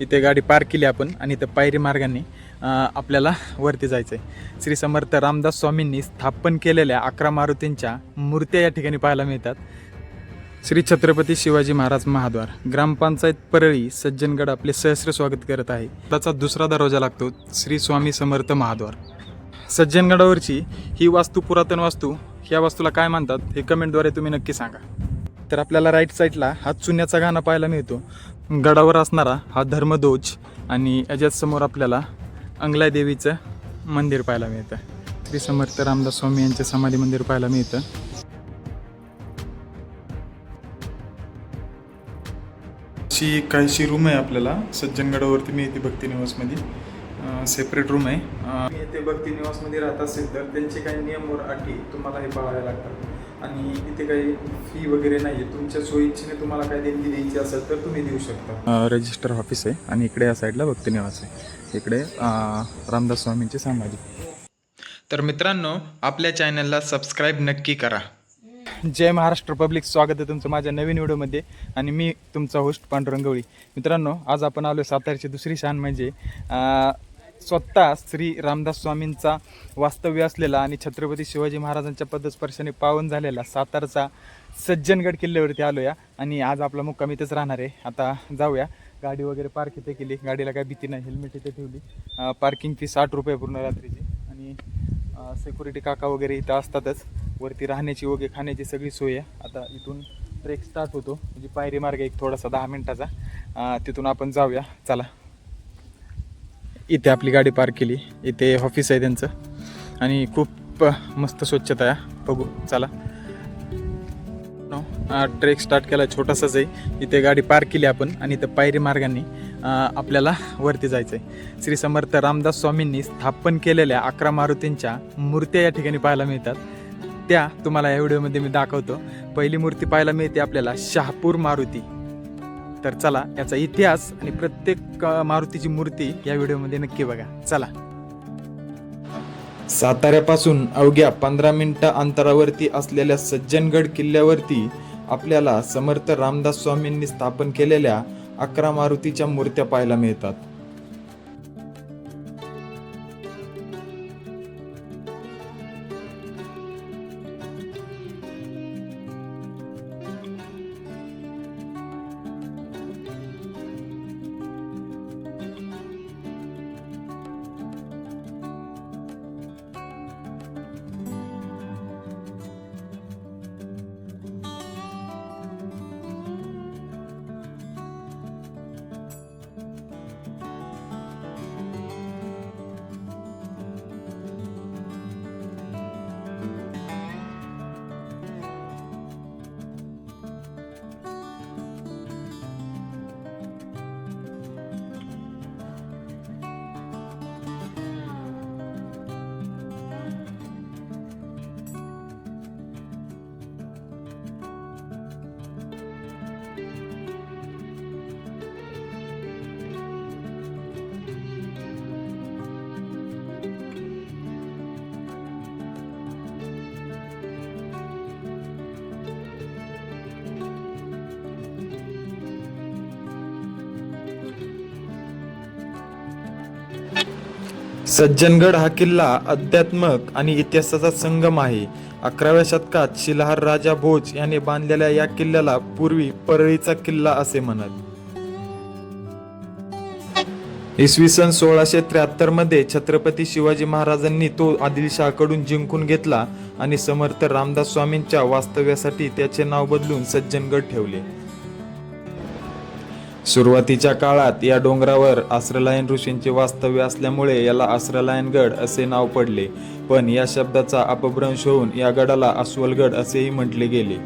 इथे गाडी पार्क केली आपण आणि इथं पायरी मार्गाने आपल्याला वरती जायचं आहे. श्री समर्थ रामदास स्वामींनी स्थापन केलेल्या 11 मारुतींच्या मूर्त्या या ठिकाणी पाहायला मिळतात. श्री छत्रपती शिवाजी महाराज महाद्वार, ग्रामपंचायत परळी, सज्जनगड आपले सहस्र स्वागत करत आहे. त्याचा दुसरा दरवाजा लागतो श्री स्वामी समर्थ महाद्वार. सज्जनगडावरची ही वास्तू, पुरातन वास्तू, ह्या वास्तूला काय म्हणतात हे कमेंटद्वारे तुम्ही नक्की सांगा. तर आपल्याला राईट साईडला हा चुन्याचा गाणा पाहायला मिळतो. गडावर असणारा हा धर्मध्वज आणि याच्यात समोर आपल्याला अंगलाई देवीचं मंदिर पाहायला मिळतं. श्री समर्थ रामदास स्वामी यांचे समाधी मंदिर पाहायला मिळतं. अशी काहीशी रूम आहे आपल्याला सज्जनगडावरती मिळते भक्तिनिवासमध्ये. सेपरेट रूम आहे. इथे भक्तिनिवासमध्ये राहत असेल तर त्यांचे काही नियम व अटी तुम्हाला हे पाळायला लागतात आणि इथे काही फी वगैरे नाही आहे. तुमच्या सोयीच्छेने तुम्हाला काय देणगी द्यायची असेल तर तुम्ही देऊ शकता. रजिस्टर ऑफिस आहे आणि इकडे या साईडला भक्तिनिवास आहे. इकडे रामदास स्वामींची समाधी. तर मित्रांनो, आपल्या चॅनलला सबस्क्राईब नक्की करा. जय महाराष्ट्र पब्लिक, स्वागत आहे तुमचं माझ्या नवीन व्हिडिओमध्ये आणि मी तुमचा होस्ट पांडुरंग गवळी. मित्रांनो, आज आपण आलो सातारची दुसरी शान म्हणजे स्वतः श्री रामदास स्वामींचा वास्तव्य असलेला आणि छत्रपती शिवाजी महाराजांच्या पदस्पर्शाने पावन झालेला सातारचा सज्जनगड किल्ल्यावरती आलो या. आणि आज आपला मुक्काम इथेच राहणार आहे. आता जाऊया. गाडी वगैरे पार्क इथे केली, गाडीला काय भीती नाही, हेल्मेट इथे ठेवली. पार्किंग फी 60 रुपये पूर्ण रात्रीची आणि सिक्युरिटी काका वगैरे इथं असतातच. वरती राहण्याची वगैरे खाण्याची सगळी सोय आहे. आता इथून ट्रेक स्टार्ट होतो, म्हणजे पायरी मार्ग एक थोडासा 10 मिनिटाचा. तिथून आपण जाऊया. चला, इथे आपली गाडी पार्क केली. इथे ऑफिस आहे त्यांचं आणि खूप मस्त स्वच्छता आहे. बघू, चला. ट्रेक स्टार्ट केला, छोटासाच आहे. इथे गाडी पार्क केली आपण आणि इथं पायरी मार्गाने आपल्याला वरती जायचं आहे. श्री समर्थ रामदास स्वामींनी स्थापन केलेल्या 11 मारुतींच्या मूर्त्या या ठिकाणी पाहायला मिळतात. त्या तुम्हाला या व्हिडिओमध्ये मी दाखवतो. पहिली मूर्ती पाहायला मिळते आपल्याला शहापूर मारुती. तर चला, याचा इतिहास आणि प्रत्येक मारुतीची मूर्ती या व्हिडिओमध्ये नक्की बघा. चला. साताऱ्यापासून अवघ्या 15 मिनिटं अंतरावरती असलेल्या सज्जनगड किल्ल्यावरती आपल्याला समर्थ रामदास स्वामींनी स्थापन केलेल्या 11 मारुतीच्या मूर्त्या पाहायला मिळतात. सज्जनगड हा किल्ला अध्यात्मक आणि इतिहासाचा संगम आहे. 11व्या शतकात शिलाहार राजा भोज याने बांधलेल्या या किल्ल्याला पूर्वी परळीचा किल्ला असे म्हणत. इसवी सन 1673 मध्ये छत्रपती शिवाजी महाराजांनी तो आदिलशहाकडून जिंकून घेतला आणि समर्थ रामदास स्वामींच्या वास्तव्यासाठी त्याचे नाव बदलून सज्जनगड ठेवले. सुरुवातीच्या काळात या डोंगरावर आश्रलायन ऋषींचे वास्तव्य असल्यामुळे याला आश्रलायनगड असे नाव पडले. पण या शब्दाचा अपभ्रंश होऊन या गडाला अस्वलगड असेही म्हटले गेले.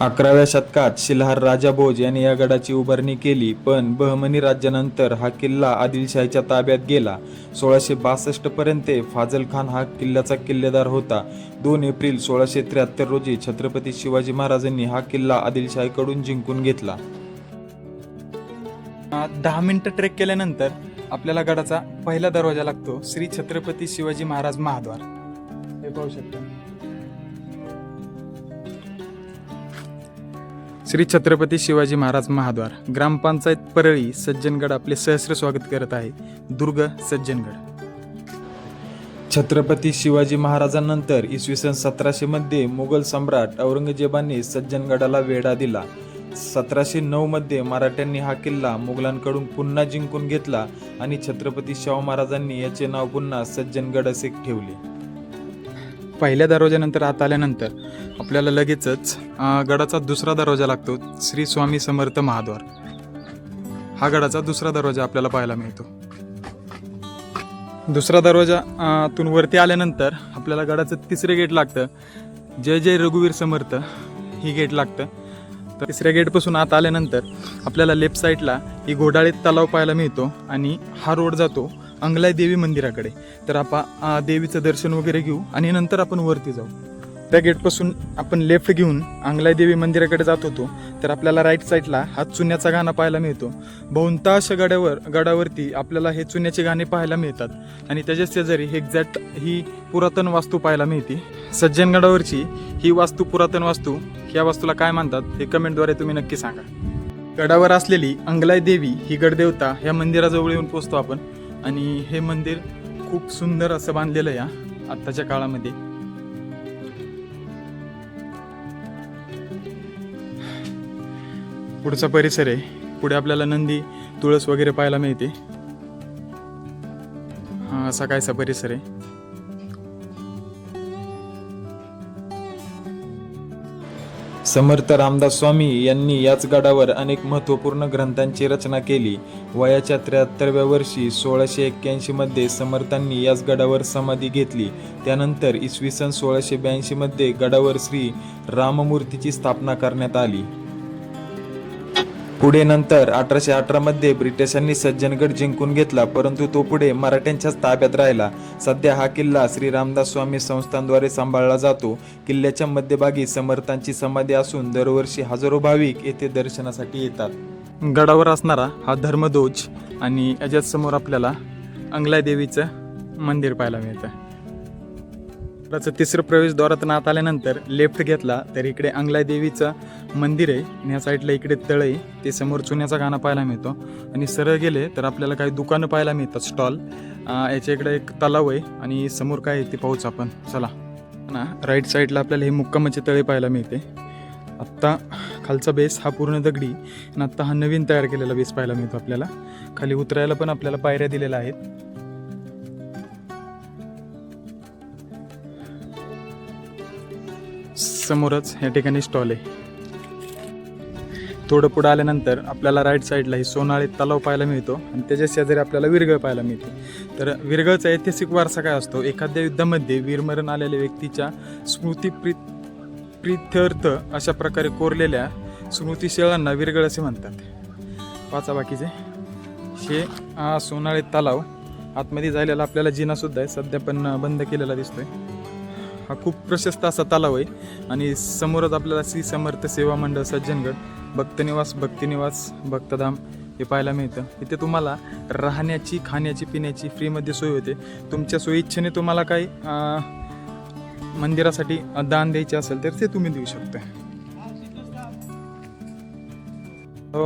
11व्या शतकात शिलाहार राजा भोज यांनी या गडाची उभारणी केली. पण बहमनी राज्यानंतर हा किल्ला आदिलशाहीच्या ताब्यात गेला. 1662 पर्यंत फाजल खान हा किल्ल्याचा किल्लेदार होता. 2 एप्रिल 1673 रोजी छत्रपती शिवाजी महाराजांनी हा किल्ला आदिलशाहीकडून जिंकून घेतला. 10 मिनिटं ट्रेक केल्यानंतर आपल्याला गडाचा पहिला दरवाजा लागतो श्री छत्रपती शिवाजी महाराज महाद्वार. हे पाहू शकता. श्री छत्रपती शिवाजी महाराज महाद्वार ग्रामपंचायत परळी सज्जनगड आपले सहस्र स्वागत करत आहे. दुर्ग सज्जनगड. छत्रपती शिवाजी महाराजांनंतर इसवी सन 1700 मध्ये मुघल सम्राट औरंगजेबाने सज्जनगडाला वेढा दिला. 1709 मध्ये मराठ्यांनी हा किल्ला मुघलांकडून पुन्हा जिंकून घेतला आणि छत्रपती शाहू महाराजांनी याचे नाव पुन्हा सज्जनगड असे ठेवले. पहिल्या दरवाजानंतर आत आल्यानंतर आपल्याला लगेचच गडाचा दुसरा दरवाजा लागतो. श्री स्वामी समर्थ महाद्वार हा गडाचा दुसरा दरवाजा आपल्याला पाहायला मिळतो. दुसरा दरवाजा तून वरती आल्यानंतर आपल्याला गडाचं तिसरे गेट लागतं. जय जय रघुवीर समर्थ ही गेट लागतं. तर तिसऱ्या गेटपासून आत आल्यानंतर आपल्याला लेफ्ट साईडला ही घोडाळे तलाव पाहायला मिळतो आणि हा रोड जातो अंगलाई देवी मंदिराकडे. तर आपण देवीचं दर्शन वगैरे घेऊ आणि नंतर आपण वरती जाऊ. त्या गेटपासून आपण लेफ्ट घेऊन अंगलाई देवी मंदिराकडे जात होतो तर आपल्याला राईट साईडला हा चुन्याचा गाणा पाहायला मिळतो. बहुतांश गडावरती आपल्याला हे चुन्याचे गाणे पाहायला मिळतात आणि त्याच्या शेजारी हे एक्झॅक्ट ही पुरातन वास्तू पाहायला मिळते. सज्जनगडावरची ही वास्तू पुरातन वास्तू या वास्तूला काय म्हणतात हे कमेंटद्वारे तुम्ही नक्की सांगा. गडावर असलेली अंगलाई देवी ही गडदेवता ह्या मंदिराजवळ येऊन पोहोचतो आपण आणि हे मंदिर खूप सुंदर असं बांधलेलं आहे आत्ताच्या काळामध्ये. पुढचा परिसर आहे. पुढे आपल्याला नंदी तुळस वगैरे पाहायला मिळते. हा असा कायसा परिसर आहे. समर्थ रामदास स्वामी यांनी याच गडावर अनेक महत्त्वपूर्ण ग्रंथांची रचना केली. वयाच्या 73व्या वर्षी 1681 मध्ये समर्थांनी याच गडावर समाधी घेतली. त्यानंतर इसवी सन 1682 मध्ये गडावर श्री राममूर्तीची स्थापना करण्यात आली. पुढे नंतर 1818 मध्ये ब्रिटिशांनी सज्जनगड जिंकून घेतला, परंतु तो पुढे मराठ्यांच्याच ताब्यात राहिला. सध्या हा किल्ला श्री रामदास स्वामी संस्थानद्वारे सांभाळला जातो. किल्ल्याच्या मध्यभागी समर्थांची समाधी असून दरवर्षी हजारो भाविक येथे दर्शनासाठी येतात. गडावर असणारा हा धर्मध्वज आणि याच्यात समोर आपल्याला अंगलाई देवीचं मंदिर पाहायला मिळतं. गडाचं तिसरं प्रवेशद्वारातून आत आल्यानंतर लेफ्ट घेतला तर इकडे अंगलाई देवीचं मंदिर आहे आणि या साईडला इकडे तळ आहे. ते समोर चुन्याचा गाणा पाहायला मिळतो आणि सरळ गेले तर आपल्याला काही दुकानं पाहायला मिळतात, स्टॉल. याच्या इकडे एक तलाव आहे आणि समोर काय आहे ते पाहूच आपण. चला ना. राईट साईडला आपल्याला हे मुक्कामाचे तळे पाहायला मिळते. आत्ता खालचा बेस हा पूर्ण दगडी आणि आत्ता हा नवीन तयार केलेला बेस पाहायला मिळतो आपल्याला. खाली उतरायला पण आपल्याला पायऱ्या दिलेल्या आहेत. समोरच या ठिकाणी स्टॉल आहे. थोडं पुढं आल्यानंतर आपल्याला राईट साईडला ही सोनाळी तलाव पाहायला मिळतो आणि त्याच्या शेजारी आपल्याला विरगळ पाहायला मिळते. तर विरगळचा ऐतिहासिक वारसा काय असतो? एखाद्या युद्धामध्ये वीरमरण आलेल्या व्यक्तीच्या स्मृती प्रित्यर्थ अशा प्रकारे कोरलेल्या स्मृतिशिळांना विरगळ असे म्हणतात. पाचा बाकीचे हे सोनाळी तलाव आतमध्ये जायला आपल्याला जिनासुद्धा आहे, सध्या पण बंद केलेला दिसतोय. हा खूप प्रशस्त असा तलाव आहे आणि समोरच आपल्याला श्री समर्थ सेवा मंडळ सज्जनगड भक्तनिवास भक्तिनिवास भक्तधाम हे पाहायला मिळतं. इथे तुम्हाला राहण्याची खाण्याची पिण्याची फ्रीमध्ये सोय होते. तुमच्या सोयीच्छेने तुम्हाला काही मंदिरासाठी दान द्यायचे असेल तर ते तुम्ही देऊ शकता.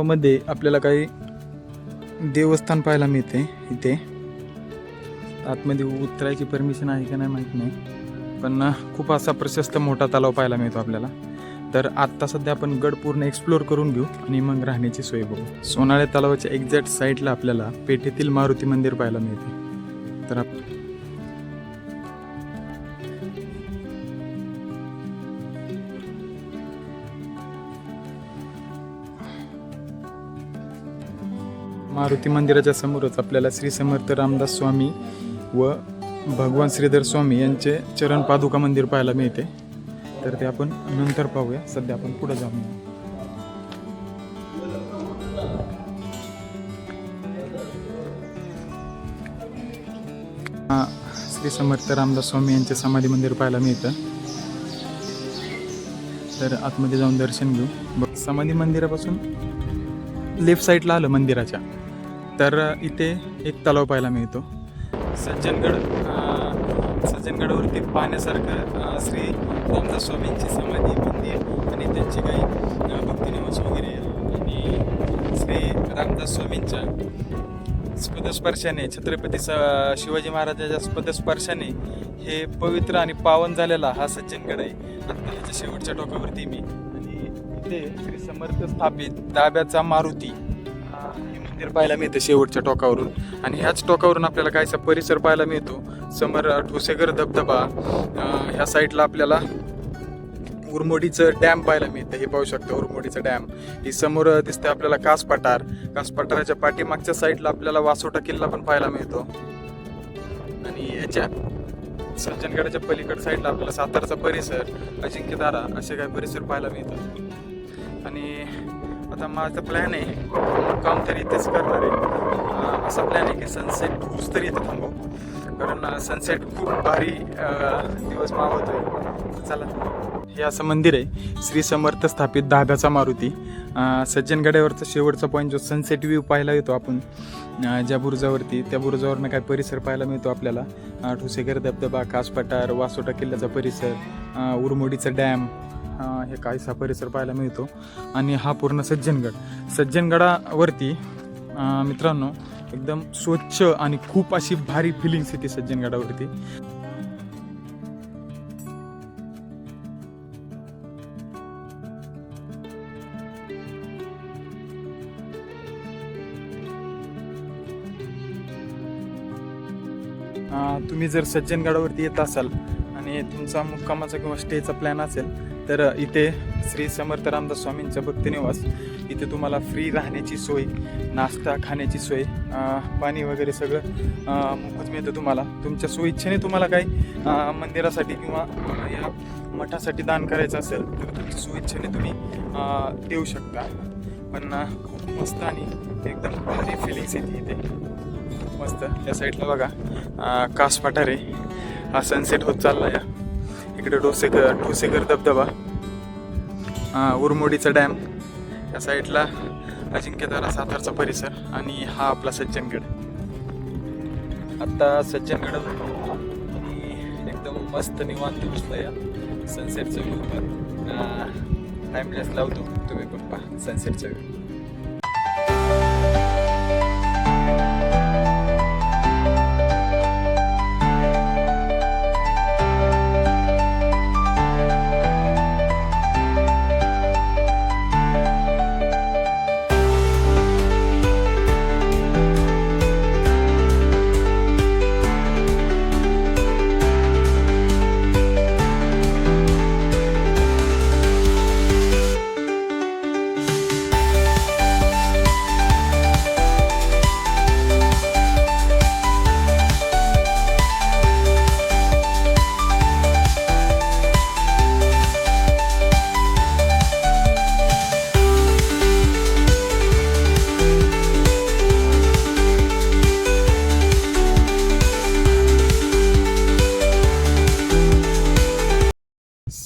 मध्ये आपल्याला काही देवस्थान पाहायला मिळते. इथे आतमध्ये उतरायची परमिशन आहे का नाही माहीत नाही, पण खूप असा प्रशस्त मोठा तलाव पाहायला मिळतो आपल्याला. तर आत्ता सध्या आपण गड पूर्ण एक्सप्लोअर करून घेऊ आणि मग राहण्याची सोय बघू. सोनाळे तलावाच्या एक्झॅक्ट साईडला आपल्याला पेठेतील मारुती मंदिर पाहायला मिळते. तर मारुती मंदिराच्या समोरच आपल्याला श्री समर्थ रामदास स्वामी व भगवान श्रीधर स्वामी यांचे चरण पादुका मंदिर पाहायला मिळते. तर ते आपण नंतर पाहूया. सध्या आपण पुढे जाऊया. श्री समर्थ रामदास स्वामी यांचे समाधी मंदिर पाहायला मिळतं. तर आतमध्ये जाऊन दर्शन घेऊ. समाधी मंदिरापासून लेफ्ट साईडला आलं मंदिराच्या तर इथे एक तलाव पाहायला मिळतो. सज्जनगडावरती पाहण्यासारखं श्री रामदास स्वामींची समाधी मंदिर आणि त्यांचे काही भक्तिनिवास वगैरे आणि श्री रामदास स्वामींच्या स्पदस्पर्शाने छत्रपती शिवाजी महाराजांच्या स्पदस्पर्शाने हे पवित्र आणि पावन झालेला हा सज्जनगड आहे. आता ह्याच्या शेवटच्या टोकावरती मी आणि इथे श्री समर्थ स्थापित दाब्याचा मारुती हे मंदिर पाहायला मिळतं शेवटच्या टोकावरून. आणि ह्याच टोकावरून आपल्याला काहीसा परिसर पाहायला मिळतो. समोर ठोसेघर धबधबा, ह्या साईडला आपल्याला उरमोडीचं डॅम पाहायला मिळतं. हे पाहू शकता उरमोडीचं डॅम. ही समोर दिसते आपल्याला कास पठाराच्या पाठीमागच्या साईडला आपल्याला वासोटा किल्ला पण पाहायला मिळतो. आणि याच्या सज्जनगडाच्या पलीकड साईडला आपल्याला सातारचा परिसर, अजिंक्यतारा असे काही परिसर पाहायला मिळतात. आणि आता माझा प्लॅन आहे काम तरी इथेच करणार आहे. असा प्लॅन आहे की सनसेट होऊच तरी इथे थांबू, कारण सनसेट खूप भारी दिवस मावळतोय. चला, हे असं मंदिर आहे श्री समर्थ स्थापित दाब्याचा मारुती. सज्जनगडावरचा शेवटचा पॉईंट जो सनसेट व्ह्यू पाहायला येतो आपण ज्या बुरुजावरती, त्या बुरुजावरनं काय परिसर पाहायला मिळतो आपल्याला. ठोसेघर धबधबा, कास पठार, वासोटा किल्ल्याचा परिसर, उरमोडीचा डॅम, हे काहीसा परिसर पाहायला मिळतो. आणि हा पूर्ण सज्जनगडावरती मित्रांनो एकदम स्वच्छ आणि खूप अशी भारी फिलिंग्स येते सज्जनगडावरती. तुम्ही जर सज्जनगडावरती येत असाल आणि तुमचा मुक्कामाचा किंवा स्टेचा प्लॅन असेल तर इथे श्री समर्थ रामदास स्वामींच्या भक्तिनिवास, इथे तुम्हाला फ्री राहण्याची सोय, नाश्ता खाण्याची सोय, पाणी वगैरे सगळं मोफत मिळतं तुम्हाला. तुमच्या सोयीच्छेने तुम्हाला काही मंदिरासाठी किंवा या मठासाठी दान करायचं असेल तर तुमच्या सोयीच्छेने तुम्ही देऊ शकता. पण खूप मस्त आणि एकदम भारी फिलिंग्स येते इथे. मस्त या साईडला बघा कास पठार आहे. हा सनसेट होत चालला या इकडे. ठोसेघर धबधबा, उरमोडीचा डॅम, या साईडला अजिंक्यतारा सातारचा परिसर आणि हा आपला सज्जनगड. आता सज्जनगड एकदम मस्त निवांत बसला या सनसेटचा व्ह्यू पण टाइमलेस लावतो. तुम्ही पण पहा सनसेटचा व्ह्यू.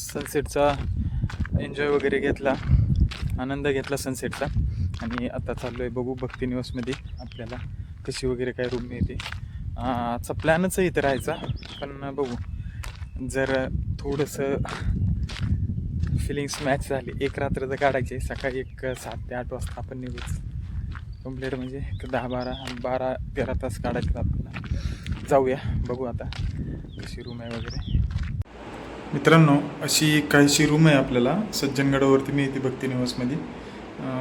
सनसेटचा एन्जॉय वगैरे घेतला, आनंद घेतला सनसेटचा. आणि आता चाललो आहे बघू भक्तिनिवासमध्ये आपल्याला कशी वगैरे काय रूम मिळते. आजचा प्लॅनच आहे इथं राहायचा, पण बघू जर थोडंसं फिलिंग्स मॅच झाली. एक रात्र जर काढायची, सकाळी एक 7 ते 8 वाजता आपण निघूच. कंप्लीट म्हणजे 10-12-13 तास काढायचे आपल्याला. जाऊया, बघू आता कशी रूम आहे वगैरे. मित्रांनो, अशी काहीशी रूम आहे आपल्याला सज्जनगडावरती मिळते भक्तिनिवासमध्ये.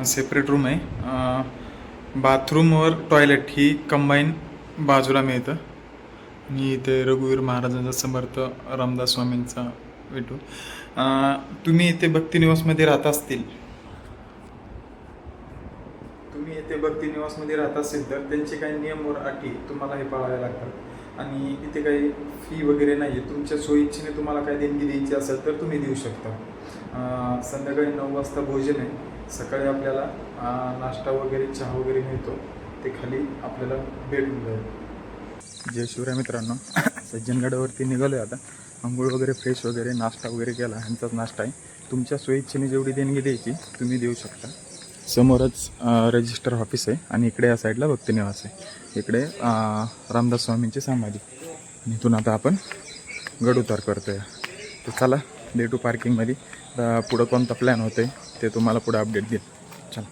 सेपरेट रूम आहे. बाथरूमवर टॉयलेट ही कंबाईन बाजूला मिळतं. आणि इथे रघुवीर महाराजांचा समर्थ रामदास स्वामींचा भेटू. तुम्ही इथे भक्तिनिवासमध्ये राहत असतील तर त्यांचे काही नियम व अटी तुम्हाला हे पाळावे लागतात. आणि इथे काही फी वगैरे नाही आहे. तुमच्या सोयीच्छेने तुम्हाला काही देणगी द्यायची असेल तर तुम्ही देऊ शकता. संध्याकाळी 9 वाजता भोजन आहे. सकाळी आपल्याला नाश्ता वगैरे, चहा वगैरे मिळतो. ते खाली आपल्याला भेटून जाईल. जय शिवराय मित्रांनो, सज्जनगडावरती निघालो आहे आता. आंघोळ वगैरे, फ्रेश वगैरे, नाश्ता वगैरे केला. ह्यांचाच नाश्ता आहे. तुमच्या सोयीच्छेने जेवढी देणगी द्यायची तुम्ही देऊ शकता. समोरच रजिस्टर ऑफिस आहे आणि इकडे या साईडला भक्तिनिवास आहे. इकडे रामदास स्वामींची समाधी. इथून आता आपण गड उतार करतोय. तर चला भेटू पार्किंगमध्ये. पुढं कोणता प्लॅन होतं आहे ते तुम्हाला पुढं अपडेट देईल. चला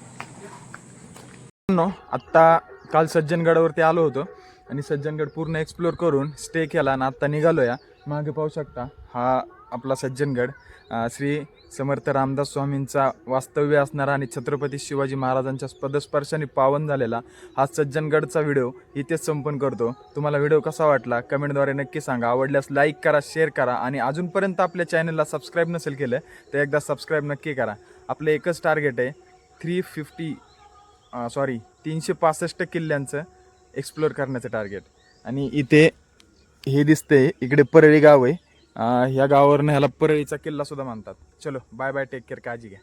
आत्ता काल सज्जनगडावरती आलो होतो आणि सज्जनगड पूर्ण एक्सप्लोर करून स्टे केला आणि आत्ता निघालो या. मागे पाहू शकता हा आपला सज्जनगड श्री समर्थ रामदास स्वामींचा वास्तव्य असणारा आणि छत्रपती शिवाजी महाराजांच्या पदस्पर्शाने पावन झालेला हा सज्जनगडचा व्हिडिओ इथेच संपन्न करतो. तुम्हाला व्हिडिओ कसा वाटला कमेंटद्वारे नक्की सांगा. आवडल्यास लाईक करा, शेअर करा आणि अजूनपर्यंत आपल्या चॅनलला सबस्क्राईब नसेल केलं तर एकदा सबस्क्राईब नक्की करा. आपलं एकच टार्गेट आहे 365 किल्ल्यांचं एक्सप्लोअर करण्याचं टार्गेट. आणि इथे हे दिसते इकडे परळी गाव आहे. ह्या गावावरनं ह्याला परळीचा किल्ला सुद्धा म्हणतात. चलो बाय बाय, टेक केअर, काळजी घ्या.